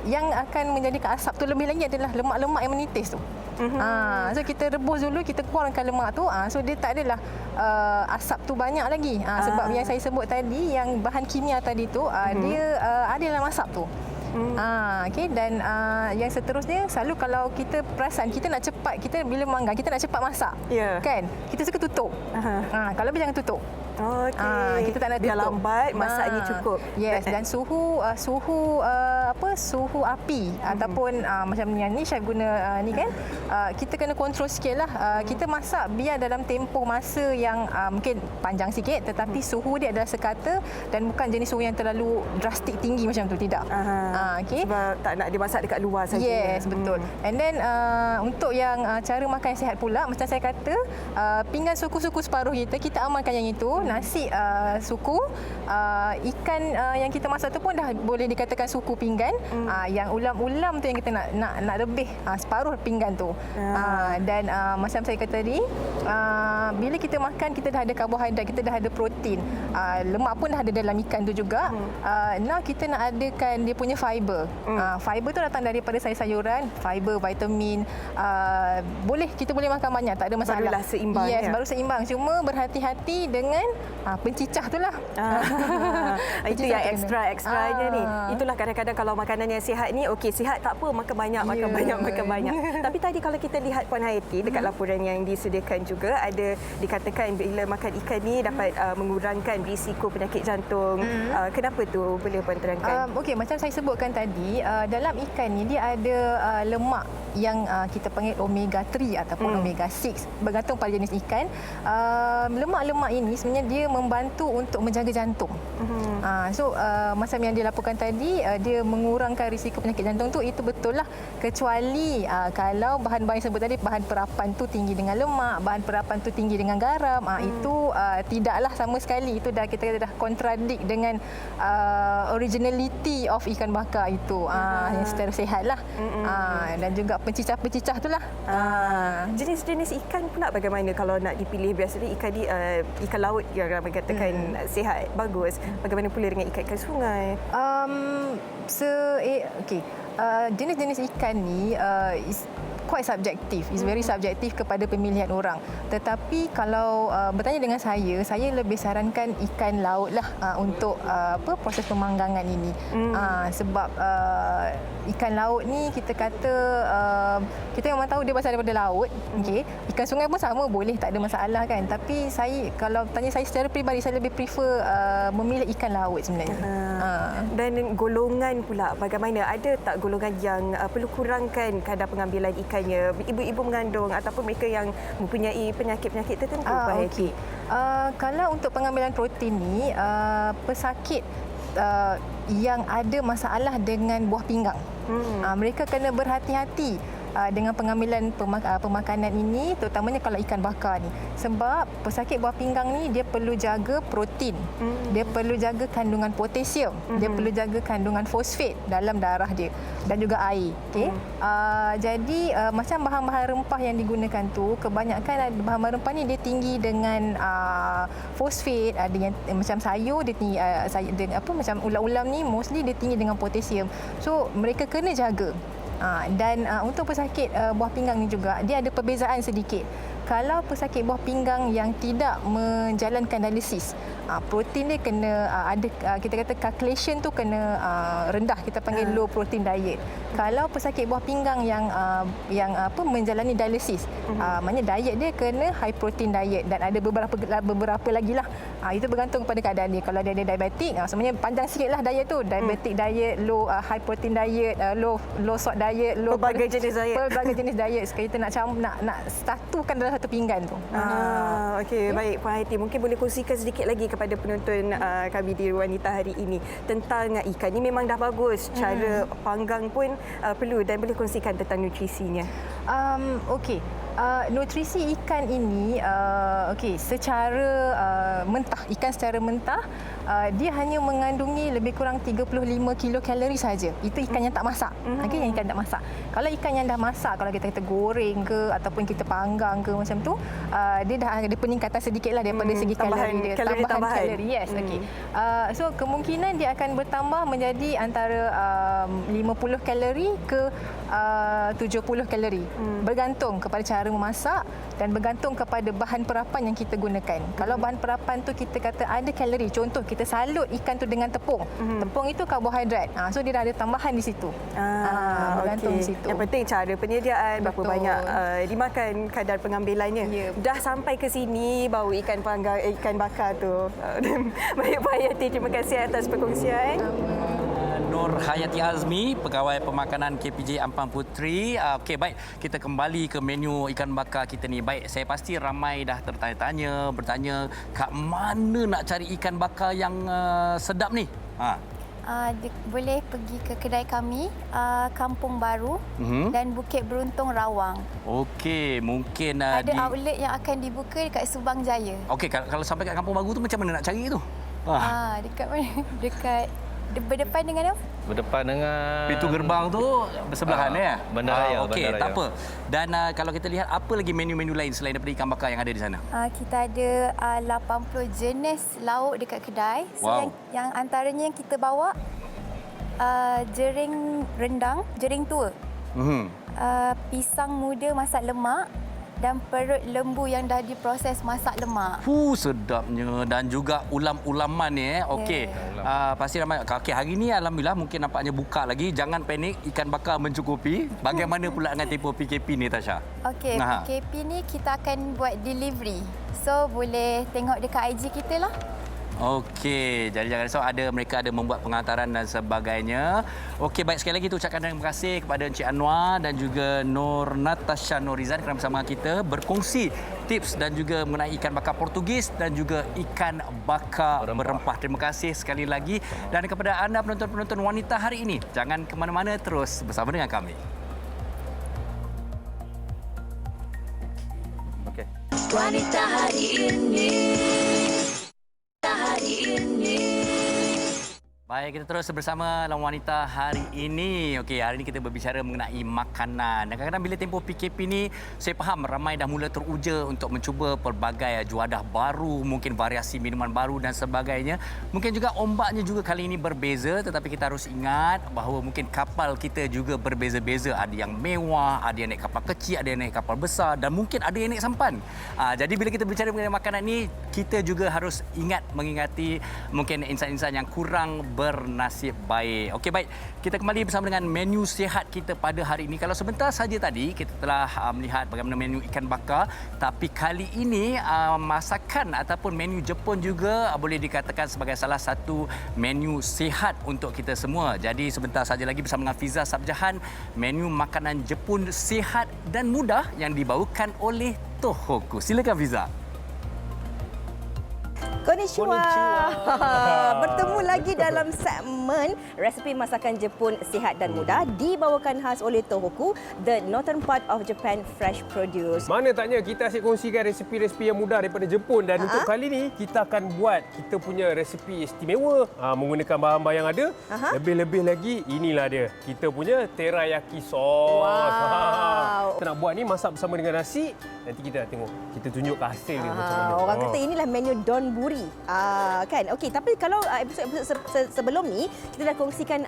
yang akan menjadikan asap tu lebih lagi adalah lemak-lemak yang menitis tu. So kita rebus dulu, kita kurangkan lemak tu, so dia tak adalah asap tu banyak lagi. Sebab yang saya sebut tadi, yang bahan kimia tadi tu dia ada dalam asap tu. Okey, dan yang seterusnya, selalu kalau kita perasan kita nak cepat, kita bila memanggang kita nak cepat masak, kan, kita suka tutup. Kalau jangan tutup. Kita tak nak tutup. Biar lambat, masaknya cukup. Yes, dan suhu api ataupun macam yang ni chef guna ni kan, kita kena kontrol sikitlah. Kita masak biar dalam tempoh masa yang mungkin panjang sikit, tetapi suhu dia adalah sekata dan bukan jenis suhu yang terlalu drastik tinggi macam tu, tidak. Okay. Sebab tak nak dimasak dekat luar saja. Yes, betul. And then untuk yang cara makan yang sihat pula, macam saya kata, pinggan suku-suku separuh kita amalkan yang itu. Nasi suku, ikan yang kita masak tu pun dah boleh dikatakan suku pinggan. Yang ulam-ulam tu yang kita nak lebih, separuh pinggan tu. Dan macam saya kata tadi, bila kita makan, kita dah ada karbohidrat, kita dah ada protein, lemak pun dah ada dalam ikan tu juga. Now kita nak adakan dia punya fiber. Fiber tu datang daripada sayur-sayuran, fiber, vitamin. Kita boleh makan banyak, tak ada masalah. Barulah seimbang. Yes, baru seimbang. Cuma berhati-hati dengan pencicah tu lah. Itu yang ekstra-ekstranya ni. Itulah kadang-kadang kalau kalau makanan yang sihat ni, okey, sihat tak apa, makan banyak, makan banyak. Tapi tadi kalau kita lihat Puan Hayati dekat laporan yang disediakan juga, ada dikatakan bila makan ikan ni dapat mengurangkan risiko penyakit jantung. Kenapa tu? Boleh Puan terangkan? Okey, macam saya sebutkan tadi, dalam ikan ni dia ada lemak yang kita panggil omega 3 ataupun omega 6, bergantung pada jenis ikan. Lemak-lemak ini sebenarnya dia membantu untuk menjaga jantung. So macam yang dilaporkan tadi, dia mengurangkan risiko penyakit jantung tu, itu betul lah, kecuali kalau bahan-bahan yang sebut tadi, bahan perapan tu tinggi dengan lemak, bahan perapan tu tinggi dengan garam, itu tidaklah sama sekali, itu kita dah kontradik dengan originality of ikan bakar itu, yang secara sihat lah. Dan juga pencicah-pencicah tu lah. Jenis-jenis ikan pula bagaimana kalau nak dipilih? Biasanya ikan di ikan laut yang ramai katakan sihat, bagus. Bagaimana pula dengan ikan-ikan sungai? Jenis-jenis ikan ni is quite subjektif. It's very subjektif kepada pemilihan orang. Tetapi kalau bertanya dengan saya lebih sarankan ikan laut lah untuk proses pemanggangan ini. Sebab ikan laut ni kita kata kita memang tahu dia berasal daripada laut. Okey, ikan sungai pun sama, boleh, tak ada masalah kan. Tapi kalau tanya saya secara peribadi, saya lebih prefer memilih ikan laut sebenarnya. Dan golongan pula bagaimana? Ada tak golongan yang perlu kurangkan kadar pengambilan ikannya? Ibu-ibu mengandung ataupun mereka yang mempunyai penyakit-penyakit tertentu? Okey. Kalau untuk pengambilan protein ni, pesakit yang ada masalah dengan buah pinggang, mereka kena berhati-hati dengan pengambilan pemakanan ini, terutamanya kalau ikan bakar ni. Sebab pesakit buah pinggang ni dia perlu jaga protein, dia perlu jaga kandungan potasium, dia perlu jaga kandungan fosfat dalam darah dia dan juga air. Okey. Jadi macam bahan-bahan rempah yang digunakan tu, kebanyakan bahan-bahan rempah ni dia tinggi dengan fosfat, ada yang macam sayur dia tinggi macam ulam-ulam ni mostly dia tinggi dengan potasium. So mereka kena jaga. Dan untuk pesakit buah pinggang ni juga dia ada perbezaan sedikit. Kalau pesakit buah pinggang yang tidak menjalankan dialisis, protein dia kena kita kata calculation tu kena rendah, kita panggil low protein diet. Kalau pesakit buah pinggang yang menjalani dialisis, maknanya diet dia kena high protein diet, dan ada beberapa lagi lah. Itu bergantung kepada keadaan dia. Kalau dia ada diabetik, sebenarnya panjang sikitlah diet tu, diabetic diet, low high protein diet, low salt diet, pelbagai jenis diet. Sekali kita nak satukan dalam satu pinggan tu. Okey, baik Puan Hayati, mungkin boleh kongsikan sedikit lagi kepada penonton kami di Wanita hari ini tentang ikan ni. Memang dah bagus, cara panggang pun perlu, dan boleh kongsikan tentang nutrisinya. Okey. Nutrisi ikan ini secara mentah, ikan secara mentah dia hanya mengandungi lebih kurang 35 kilokalori saja. Itu ikan yang tak masak. Okey, yang ikan tak masak. Kalau ikan yang dah masak, kalau kita goreng ke ataupun kita panggang ke macam tu, dia dah ada peningkatan sedikitlah daripada segi kalori dia. Tambahan kalori. Yes, okey. So kemungkinan dia akan bertambah menjadi antara 50 kalori ke 70 kalori. Bergantung kepada cara memasak dan bergantung kepada bahan perapan yang kita gunakan. Kalau bahan perapan tu kita kata ada kalori, contoh kita salut ikan tu dengan tepung. Tepung itu karbohidrat. So dia dah ada tambahan di situ. Bergantung di situ. Yang penting cara penyediaan, berapa banyak dimakan, kadar pengambilannya. Dah sampai ke sini bau ikan panggang, ikan bakar tu. Baik Puan Hayati, terima kasih atas perkongsian. Nur Hayati Azmi, Pegawai Pemakanan KPJ Ampang Puteri. Okey, baik. Kita kembali ke menu ikan bakar kita ni. Baik, saya pasti ramai dah bertanya kat mana nak cari ikan bakar yang sedap ni? Boleh pergi ke kedai kami, Kampung Baru dan Bukit Beruntung Rawang. Okey, mungkin ada outlet yang akan dibuka dekat Subang Jaya. Okey, kalau sampai kat Kampung Baru tu macam mana nak cari tu? Dekat mana? Dekat berdepan dengan apa? Berdepan dengan pintu gerbang tu bersebelahan ya. Bandaraya. Okey, tak apa. Dan kalau kita lihat apa lagi menu-menu lain selain daripada ikan bakar yang ada di sana? Kita ada 80 jenis lauk dekat kedai. So yang antaranya yang kita bawa jering rendang, jering tua. Pisang muda masak lemak, dan perut lembu yang dah diproses masak lemak. Sedapnya. Dan juga ulam-ulaman ni. Okey. Pasti ramai. Okey, hari ni alhamdulillah mungkin nampaknya buka lagi. Jangan panik, ikan bakar mencukupi. Bagaimana pula dengan tempoh PKP ni, Tasha? Okey, PKP ni kita akan buat delivery. So boleh tengok dekat IG kita lah. Okey, jadi jangan risau, mereka ada membuat pengantaran dan sebagainya. Okey, baik, sekali lagi ucapkan terima kasih kepada Encik Anwar dan juga Nur Natasha Norizan kerana bersama kita berkongsi tips dan juga mengenai ikan bakar Portugis dan juga ikan bakar berempah. Terima kasih sekali lagi. Dan kepada anda penonton-penonton wanita hari ini, jangan ke mana-mana, terus bersama dengan kami. Okey. Wanita hari ini. Baik, kita terus bersama dalam Wanita hari ini. Okey, hari ini kita berbicara mengenai makanan. Dan kadang-kadang bila tempoh PKP ni, saya faham ramai dah mula teruja untuk mencuba pelbagai juadah baru, mungkin variasi minuman baru dan sebagainya. Mungkin juga ombaknya juga kali ini berbeza, tetapi kita harus ingat bahawa mungkin kapal kita juga berbeza-beza. Ada yang mewah, ada yang naik kapal kecil, ada yang naik kapal besar dan mungkin ada yang naik sampan. Jadi bila kita berbicara mengenai makanan ni, kita juga harus mengingati mungkin insan-insan yang kurang bernasib baik. Okey, baik. Kita kembali bersama dengan menu sihat kita pada hari ini. Kalau sebentar saja tadi kita telah melihat bagaimana menu ikan bakar, tapi kali ini masakan ataupun menu Jepun juga boleh dikatakan sebagai salah satu menu sihat untuk kita semua. Jadi sebentar saja lagi bersama dengan Fiza Sabjahan, menu makanan Jepun sihat dan mudah yang dibawakan oleh Tohoku. Silakan Fiza. Konnichiwa. Bertemu lagi dalam segmen resepi masakan Jepun sihat dan mudah dibawakan khas oleh Tohoku, the northern part of Japan fresh produce. Mana taknya kita asyik kongsikan resepi-resepi yang mudah daripada Jepun dan untuk kali ni kita akan buat kita punya resepi istimewa menggunakan bahan-bahan yang ada. Lebih-lebih lagi inilah dia. Kita punya teriyaki sauce. Wow. Kita nak buat ni masak bersama dengan nasi. Nanti kita nak tengok. Kita tunjukkan hasil dia macam mana. Orang kata inilah menu donburi. Kan? Okey, tapi kalau episod sebelum ni kita dah kongsikan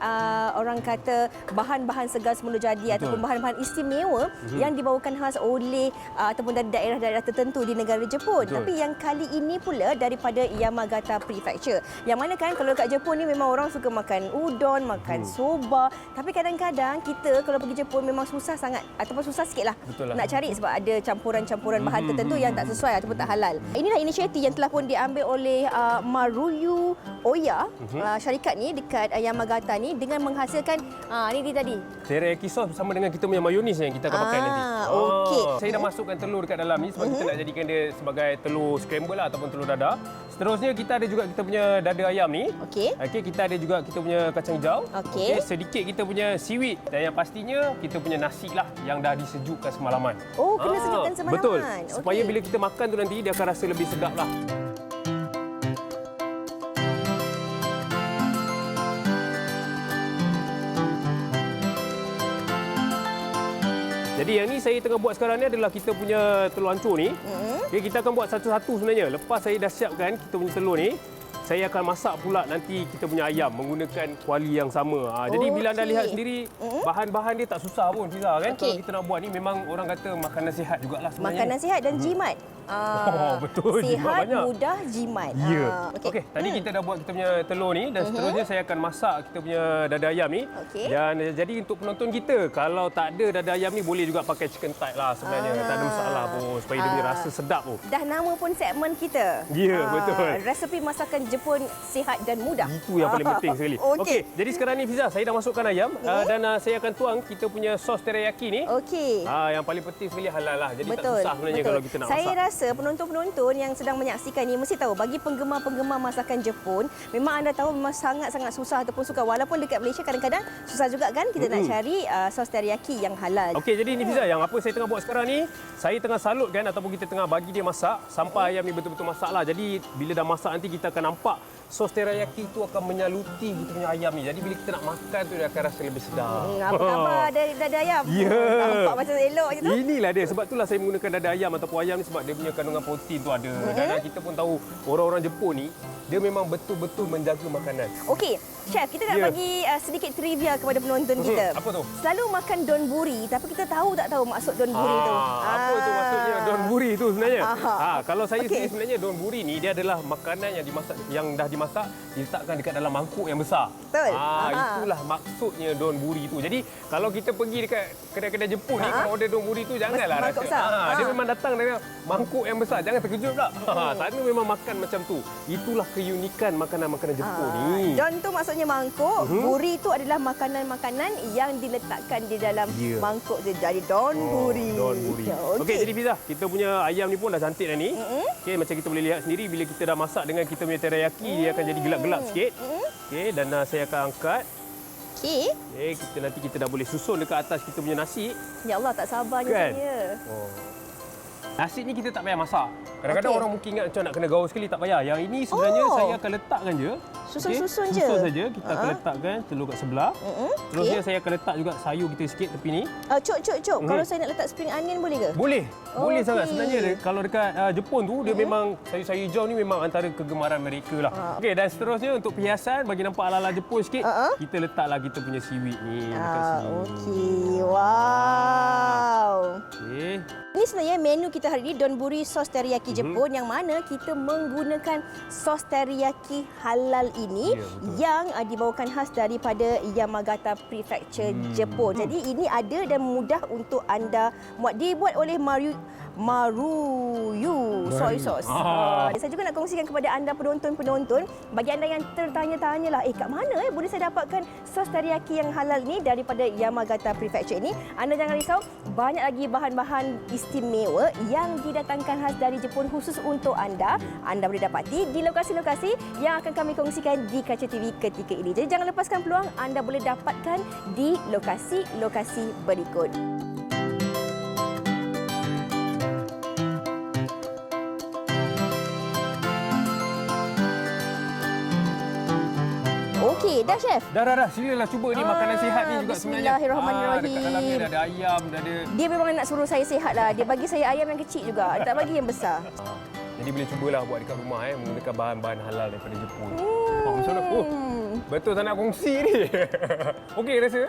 orang kata bahan-bahan segar semula jadi ataupun bahan-bahan istimewa yang dibawakan khas oleh ataupun dari daerah-daerah tertentu di negara Jepun. Tapi yang kali ini pula daripada Yamagata Prefecture. Yang mana kan kalau kat Jepun ni memang orang suka makan udon, makan soba, tapi kadang-kadang kita kalau pergi Jepun memang susah sangat ataupun susah sikitlah nak cari sebab ada campuran-campuran bahan tertentu yang tak sesuai ataupun tak halal. Inilah inisiatif yang telah pun diambil oleh Maruyu Oya, syarikat ni dekat Yamagata ni dengan menghasilkan ni dia tadi. Teriyaki sauce bersama dengan kita punya mayonis yang kita akan pakai nanti. Okey. Saya dah masukkan telur dekat dalam ni sebab kita nak jadikan dia sebagai telur scramble lah ataupun telur dadah. Seterusnya kita ada juga kita punya dada ayam ni. Okey. Okey, kita ada juga kita punya kacang hijau. Okey. Sedikit kita punya seaweed dan yang pastinya kita punya nasi lah yang dah disejukkan semalaman. Oh, kena sejukkan semalaman. Betul. Supaya bila kita makan tu nanti dia akan rasa lebih sedap lah. Jadi yang ni saya tengah buat sekarang ni adalah kita punya telur hancur ni. Okay, kita akan buat satu-satu sebenarnya. Lepas saya dah siapkan kita punya telur ni, saya akan masak pula nanti kita punya ayam menggunakan kuali yang sama. Jadi bila anda lihat sendiri, bahan-bahan dia tak susah pun, Fiza, kan? Kalau kita nak buat ni memang orang kata makanan sihat jugalah sebenarnya. Makanan sihat dan jimat. Betul. Sihat, mudah, jimat. Ya. Okey, tadi kita dah buat kita punya telur ni dan seterusnya saya akan masak kita punya dada ayam ni. Dan jadi untuk penonton kita, kalau tak ada dada ayam ni boleh juga pakai chicken thigh lah sebenarnya. Tak ada masalah pun supaya dia punya rasa sedap pun. Dah nama pun segmen kita. Ya, betul. Resepi masakan Jepun sihat dan mudah. Itu yang paling penting sekali. Okey, jadi sekarang ni Fiza, saya dah masukkan ayam dan saya akan tuang kita punya sos teriyaki ni. Okey. Yang paling penting sekali halal lah. Jadi tak susah sebenarnya kalau kita nak masak. Saya rasa penonton-penonton yang sedang menyaksikan ni mesti tahu bagi penggemar-penggemar masakan Jepun, memang anda tahu memang sangat-sangat susah ataupun sukar. Walaupun dekat Malaysia kadang-kadang susah juga kan kita nak cari sos teriyaki yang halal. Okey, jadi ni Fiza, yang apa saya tengah buat sekarang ni, saya tengah salutkan ataupun kita tengah bagi dia masak sampai ayam ni betul-betul masak lah. Jadi bila dah masak nanti kita akan nampak sos teriyaki itu akan menyaluti kita punya ayam ni. Jadi bila kita nak makan tu dia akan rasa lebih sedap. Apa khabar dada ayam? Ya. Nampak macam elok je tu. Inilah dia. Sebab itulah saya menggunakan dada ayam ataupun ayam ni sebab dia punya kandungan protein tu ada. Dan kita pun tahu orang-orang Jepun ni dia memang betul-betul menjaga makanan. Okey, Chef, kita nak bagi sedikit trivia kepada penonton kita. Apa tu? Selalu makan donburi, tapi kita tahu tak tahu maksud donburi tu? Apa tu maksudnya donburi tu sebenarnya? Kalau saya sendiri sebenarnya donburi ni dia adalah makanan yang dah dimasak diletakkan dekat dalam mangkuk yang besar. Betul. Itulah maksudnya donburi tu. Jadi kalau kita pergi dekat kedai-kedai Jepun ni kalau order donburi tu janganlah rasa. Dia memang datang dengan mangkuk yang besar. Jangan terkejut pula. Sana memang makan macam tu. Itulah keunikan makanan-makanan Jepun ni. Don tu maksudnya mangkuk, buri tu adalah makanan-makanan yang diletakkan di dalam mangkuk tu. Jadi donburi. Donburi. Okey, jadi Fiza, kita punya ayam ni pun dah cantik dah ni. Okey, macam kita boleh lihat sendiri bila kita dah masak dengan kita punya teriyaki, dia akan jadi gelap-gelap sikit. Okey, dan saya akan angkat. Okey. Nanti kita dah boleh susun dekat atas kita punya nasi. Ya Allah, tak sabarnya saya. Nasi ni kita tak payah masak. Kadang-kadang orang mungkin ingat macam nak kena gaul sekali, tak payah. Yang ini sebenarnya saya akan letakkan je. Susun-susun je. Susun saja. Kita akan letakkan telur kat sebelah. Terusnya saya akan letak juga sayur kita sikit tepi ni. Cuk. Kalau saya nak letak spring onion boleh ke? Boleh. Boleh sangat. Sebenarnya kalau dekat Jepun tu dia memang sayur-sayur hijau ni memang antara kegemaran mereka lah. Okey, dan seterusnya untuk perhiasan bagi nampak ala-ala Jepun sikit, kita letaklah kita punya seaweed ni dekat sini. Okey. Wow. Okey. Ini sebenarnya menu kita hari ini, donburi sos teriyaki Jepun yang mana kita menggunakan sos teriyaki halal ini yang dibawakan khas daripada Yamagata Prefecture Jepun. Jadi ini ada dan mudah untuk anda buat. Dibuat oleh Maruyu soy sauce. Saya juga nak kongsikan kepada anda penonton-penonton, bagi anda yang tertanya-tanyalah, kat mana boleh saya dapatkan sos teriyaki yang halal ni daripada Yamagata Prefecture ini? Anda jangan risau, banyak lagi bahan-bahan istimewa yang didatangkan khas dari Jepun khusus untuk anda. Anda boleh dapati di lokasi-lokasi yang akan kami kongsikan di Kaca TV ketika ini. Jadi jangan lepaskan peluang, anda boleh dapatkan di lokasi-lokasi berikut. Okey, dah Chef? Dah. Silalah cuba ni makanan sihat ni juga sebenarnya. Bismillahirrahmanirrahim. Dekat dalamnya dah ada ayam, dah ada. Dia memang nak suruh saya sihat lah. Dia bagi saya ayam yang kecil juga. Dia tak bagi yang besar. Jadi boleh cubalah buat dekat rumah menggunakan bahan-bahan halal daripada Jepun. Macam mana? Betul tak nak kongsi ni. Okey rasa?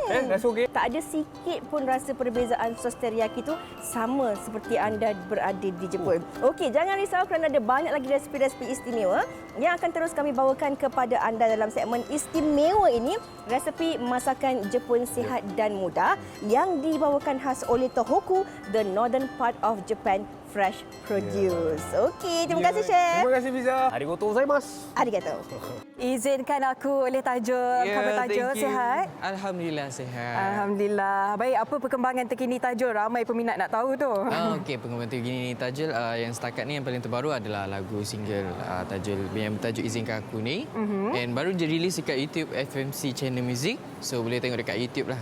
Rasa okey? Tak ada sikit pun rasa perbezaan sos teriyaki tu, sama seperti anda berada di Jepun. Okey, jangan risau kerana ada banyak lagi resipi-resipi istimewa yang akan terus kami bawakan kepada anda dalam segmen istimewa ini. Resepi masakan Jepun sihat dan mudah yang dibawakan khas oleh Tohoku, the northern part of Japan fresh produce. Okey, terima kasih Chef. Terima kasih Fiza. Arigatou gozaimasu. Arigatou. Izinkan aku oleh Tajul. Khabar Tajul sihat? Alhamdulillah sihat. Alhamdulillah. Baik, apa perkembangan terkini Tajul? Ramai peminat nak tahu tu. Okey, perkembangan terkini Tajul yang setakat ni yang paling terbaru adalah lagu single Tajul yang bertajuk Izinkan Aku ni. And baru dirilis dekat YouTube FMC Channel Music. So boleh tengok dekat YouTube lah.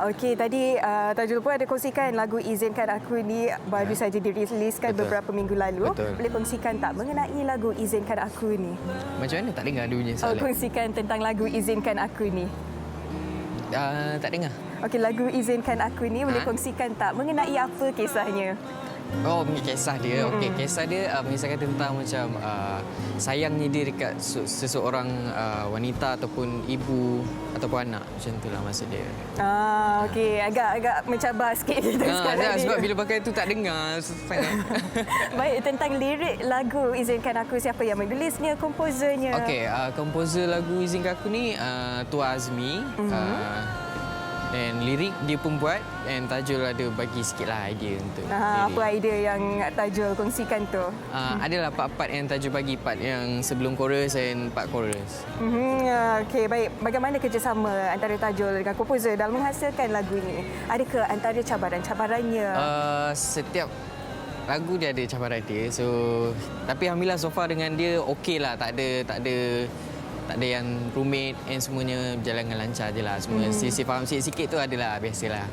Okey, tadi Tajul pun ada kongsikan lagu Izinkan Aku ni baru saja diriliskan beberapa minggu lalu. Betul. Boleh kongsikan tak mengenai lagu Izinkan Aku ni? Macam mana? Tak dengar dia punya soalan. Kongsikan tentang lagu Izinkan Aku ni. Tak dengar. Okey, lagu Izinkan Aku ni boleh kongsikan tak mengenai apa kisahnya? Oh, kisah dia. Okey, kisah dia mengisahkan tentang macam sayangnya dia dekat seseorang wanita ataupun ibu ataupun anak. Macam itulah maksud dia. Okey, agak mencabar sikit kita sekarang ni. Sebab bila pakai tu tak dengar sangat. Baik, tentang lirik lagu Izinkan Aku, siapa yang menulisnya, komposernya? Okey, komposer lagu Izinkan Aku ni Tua Azmi. Dan lirik dia pun buat, dan Tajul ada bagi sikitlah idea untuk lirik. Apa idea yang Tajul kongsikan tu? Adalah part-part yang Tajul bagi, part yang sebelum chorus dan part chorus. Okey, baik. Bagaimana kerjasama antara Tajul dengan komposer dalam menghasilkan lagu ini? Adakah antara cabaran-cabarannya? Setiap lagu dia ada cabaran dia. So, tapi alhamdulillah so far dengan dia okeylah, tak ada yang rumit, and semuanya berjalan dengan lancar je lah. Semua sisi faham sikit-sikit tu adalah biasalah.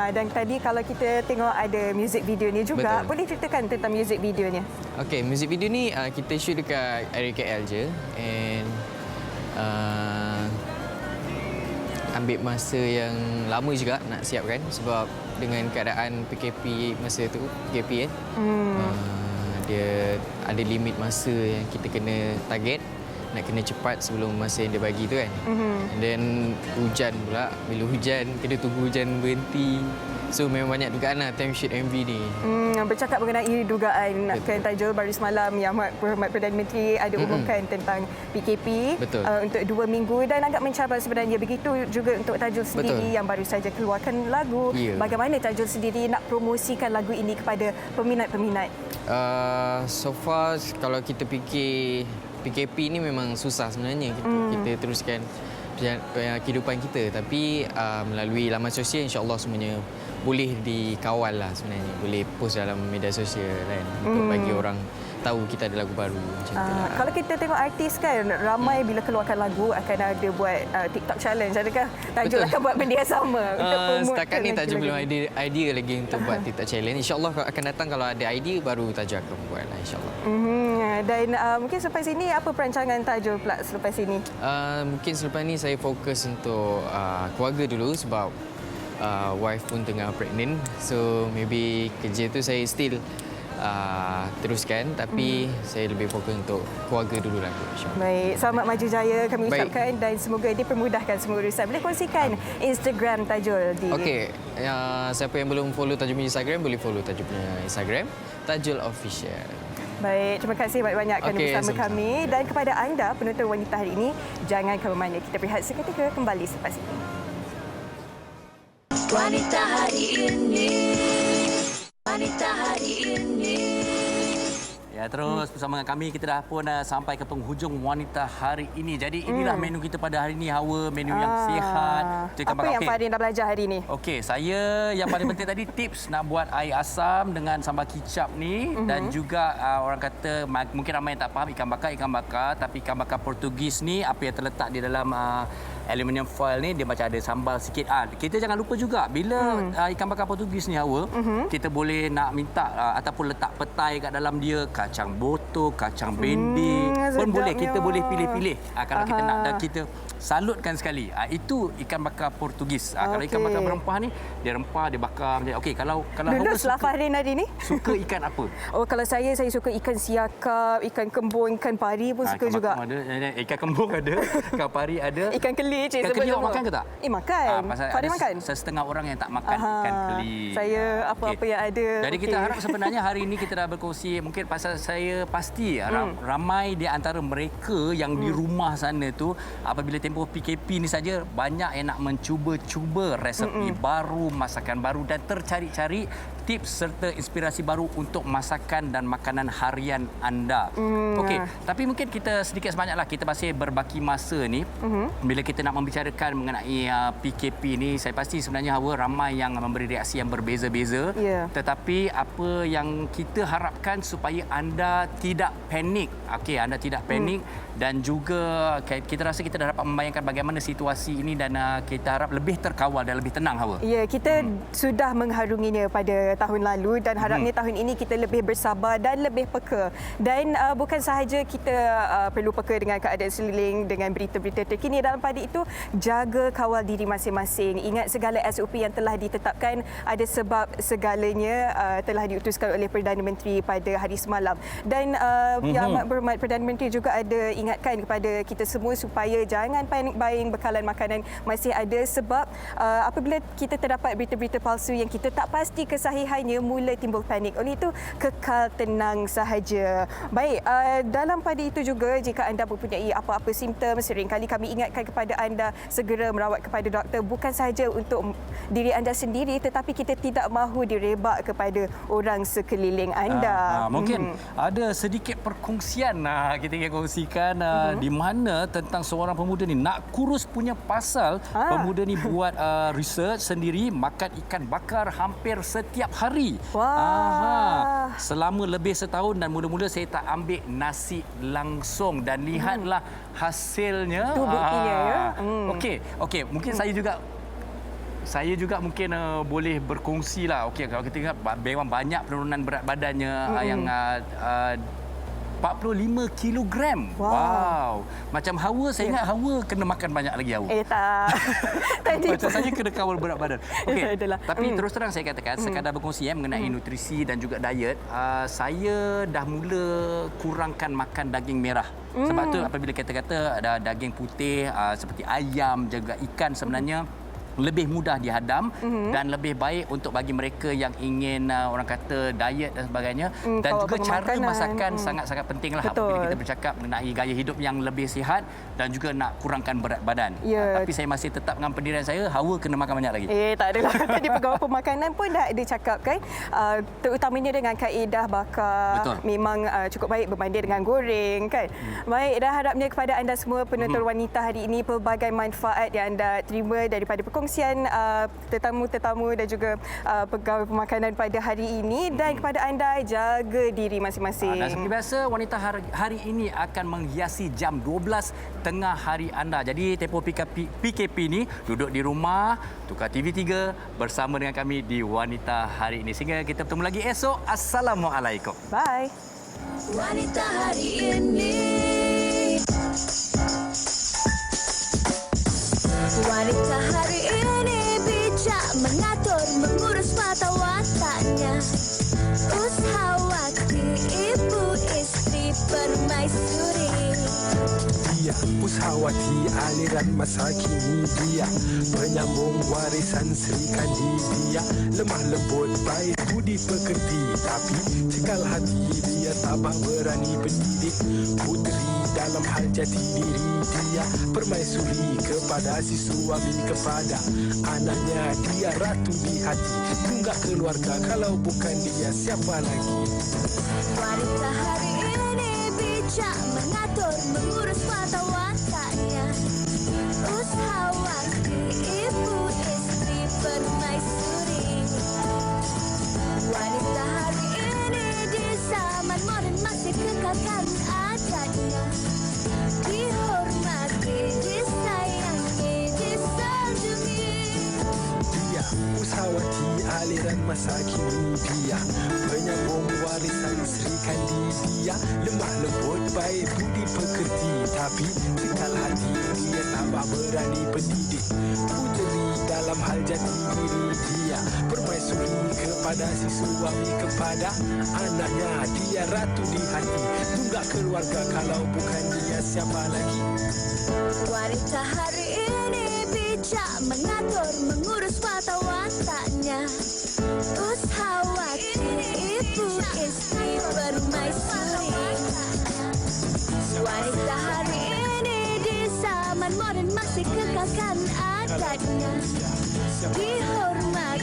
Dan tadi kalau kita tengok ada music video ni juga, Betul. boleh ceritakan tentang music videonya? Okey, music video ni kita shoot dekat area KL je and ambil masa yang lama juga nak siapkan sebab dengan keadaan PKP masa tu, PKP kan. Dia ada limit masa yang kita kena target, nak kena cepat sebelum masa yang dia bagi tu kan. And then hujan pula, bila hujan kena tunggu hujan berhenti. So memang banyak dugaan lah time shoot MV ni. Bercakap mengenai dugaan kan Tajul, baru semalam Yang Amat Berhormat Perdana Menteri ada umumkan tentang PKP untuk 2 minggu dan agak mencabar sebenarnya. Begitu juga untuk Tajul sendiri yang baru saja keluarkan lagu. Bagaimana Tajul sendiri nak promosikan lagu ini kepada peminat-peminat? So far kalau kita fikir PKP ni memang susah sebenarnya kita teruskan kehidupan kita, tapi melalui laman sosial insya-Allah semuanya boleh dikawal lah sebenarnya, boleh post dalam media sosial kan untuk bagi orang tahu kita ada lagu baru macam tu lah. Kalau kita tengok artis kan ramai bila keluarkan lagu akan ada buat TikTok challenge. Adakah Tajul akan buat benda yang sama untuk promote? Setakat ni Tajul belum ada idea lagi untuk buat TikTok challenge. InsyaAllah akan datang kalau ada idea baru Tajul akan buat lah insyaAllah. Dan mungkin selepas ini apa perancangan Tajul pula selepas ini? Mungkin selepas ni saya fokus untuk keluarga dulu sebab wife pun tengah pregnant. So maybe kerja tu saya still teruskan tapi saya lebih fokus untuk keluarga dulu lah. Baik, selamat maju jaya kami ucapkan dan semoga dipermudahkan semua urusan. Boleh kongsikan Instagram Tajul di... Okey, siapa yang belum follow Tajul punya Instagram boleh follow Tajul punya Instagram Tajul Official. Baik, terima kasih banyak-banyak kerana bersama kami dan kepada anda penonton wanita hari ini, jangan ke mana-mana. Kita berehat seketika, kembali selepas ini. Wanita hari ini, wanita hari ini. Ya, terus bersama dengan kami kita dah pun sampai ke penghujung wanita hari ini. Jadi inilah menu kita pada hari ini, Hawa, menu yang sihat. Apa yang Farin dah belajar hari ini? Okey, saya yang paling penting tadi tips nak buat air asam dengan sambal kicap ni dan juga orang kata mungkin ramai yang tak faham ikan bakar, tapi ikan bakar Portugis ni apa yang terletak di dalam aluminium foil ni dia macam ada sambal sikit. Kita jangan lupa juga bila ikan bakar Portugis ni, Hawa, kita boleh nak minta ataupun letak petai kat dalam dia, kacang boto, kacang bendi pun boleh. Kita boleh pilih-pilih. Kalau kita nak dan kita salutkan sekali. Itu ikan bakar Portugis. Kalau ikan bakar berempah ni, dia rempah, dia bakar. Okey, kalau Hawa Farin hari ni suka ikan apa? Kalau saya suka ikan siakap, ikan kembung, ikan pari pun suka juga. Ada, ikan kembung ada, ikan pari ada. Ikan keli. Ikan keli awak makan ke tak? Makan. Farin makan? Setengah orang yang tak makan ikan keli. Saya apa-apa yang ada. Jadi kita harap sebenarnya hari ini kita dah berkongsi, mungkin pasal saya pasti ramai di antara mereka yang di rumah sana tu apabila tempoh PKP ni saja banyak yang nak mencuba-cuba resepi baru, masakan baru dan tercari-cari tips serta inspirasi baru untuk masakan dan makanan harian anda. Okey, tapi mungkin kita sedikit sebanyaklah kita masih berbaki masa ni. Bila kita nak membicarakan mengenai PKP ni, saya pasti sebenarnya Hawa ramai yang memberi reaksi yang berbeza-beza. Tetapi apa yang kita harapkan supaya anda tidak panik. Okey, anda tidak panik dan juga kita rasa kita dah dapat membayangkan bagaimana situasi ini dan kita harap lebih terkawal dan lebih tenang, Hawa. Ya, kita sudah mengharunginya pada tahun lalu dan harapnya tahun ini kita lebih bersabar dan lebih peka. Dan bukan sahaja kita perlu peka dengan keadaan sekeliling dengan berita-berita terkini, dalam pada itu jaga kawal diri masing-masing. Ingat segala SOP yang telah ditetapkan ada sebab segalanya telah diutuskan oleh Perdana Menteri pada hari semalam. Dan Yang Amat Berhormat Perdana Menteri juga ada ingatkan kepada kita semua supaya jangan panik buying bekalan makanan masih ada sebab apabila kita terdapat berita-berita palsu yang kita tak pasti kesahihannya mula timbul panik. Oleh itu kekal tenang sahaja. Baik, dalam pada itu juga jika anda mempunyai apa-apa simptom, seringkali kami ingatkan kepada anda segera merawat kepada doktor, bukan sahaja untuk diri anda sendiri tetapi kita tidak mahu direbak kepada orang sekeliling anda. Mungkin ada sedikit perkongsian kita ingin kongsikan di mana tentang seorang pemuda ni nak kurus punya pasal. Pemuda ni buat research sendiri, makan ikan bakar hampir setiap hari. Selama lebih setahun dan mula-mula saya tak ambil nasi langsung dan lihatlah hasilnya. Itu buktinya ya. Okey, mungkin saya juga saya juga mungkin boleh berkongsi lah. Okey, kalau kita ingat memang banyak penurunan berat badannya yang 45 kilogram. Wow. Macam Hawa, saya ingat Hawa kena makan banyak lagi Hawa. Tak. Macam saya kena kawal berat badan. Okey. Itulah. Tapi terus terang saya katakan sekadar berkongsi mengenai nutrisi dan juga diet, saya dah mula kurangkan makan daging merah. Sebab tu apabila kita kata ada daging putih seperti ayam, juga ikan sebenarnya lebih mudah dihadam dan lebih baik untuk bagi mereka yang ingin orang kata diet dan sebagainya, dan juga cara masakan sangat-sangat pentinglah apabila kita bercakap mengenai gaya hidup yang lebih sihat dan juga nak kurangkan berat badan. Tapi saya masih tetap dengan pendirian saya, Hawa kena makan banyak lagi. Tak adalah. Tadi pegawai pemakanan pun dah dicakapkan, terutamanya dengan kaedah bakar memang cukup baik berbanding dengan goreng kan. Baik, dan harapnya kepada anda semua penonton wanita hari ini pelbagai manfaat yang anda terima daripada perkongsian tetamu-tetamu dan juga pegawai pemakanan pada hari ini, dan kepada anda jaga diri masing-masing. Dan seperti biasa, wanita hari ini akan menghiasi jam 12 tengah hari anda. Jadi tempoh PKP ni duduk di rumah, tukar TV3 bersama dengan kami di Wanita Hari ini. Sehingga kita bertemu lagi esok. Assalamualaikum. Bye. Wanita Hari ini. Wanita hari ini bijak mengatur, mengurus mata wataknya. Ushawati, ibu istri permaisuri. Dia Ushawati, aliran masa kini dia penyambung warisan Sri Kandi. Dia lemah lembut, baik budi pekerti, tapi cekal hati dia tabah berani pendidik puteri dalam hal jati diri. Dia permaisuri kepada si suami, kepada anaknya. Dia ratu di hati, tunggak keluarga, kalau bukan dia siapa lagi. Wanita hari ini bijak mengatur, mengurus mata wataknya. Ushawati, ibu istri permaisuri. Wanita hari ini di zaman modern masih kekalkan adatnya. Dihormati, disayangi, disanjungi. Dia Ushawati, aliran masa kini. Dia penyambung warisan Sri Kandi. Dia lemah lembut, baik budi pekerti, tapi cekal hati dia tabah berani pendidik puteri dalam hal jati diri. Dia permaisuri kepada si suami, kepada anaknya. Dia ratu di hati, tunggak keluarga, kalau bukan dia siapa lagi. Wanita hari ini bijak mengatur, mengurus mata wataknya. Ushawati, ibu istri permaisuri. Wanita hari ini di zaman modern masih kekalkan adatnya. Dihormati,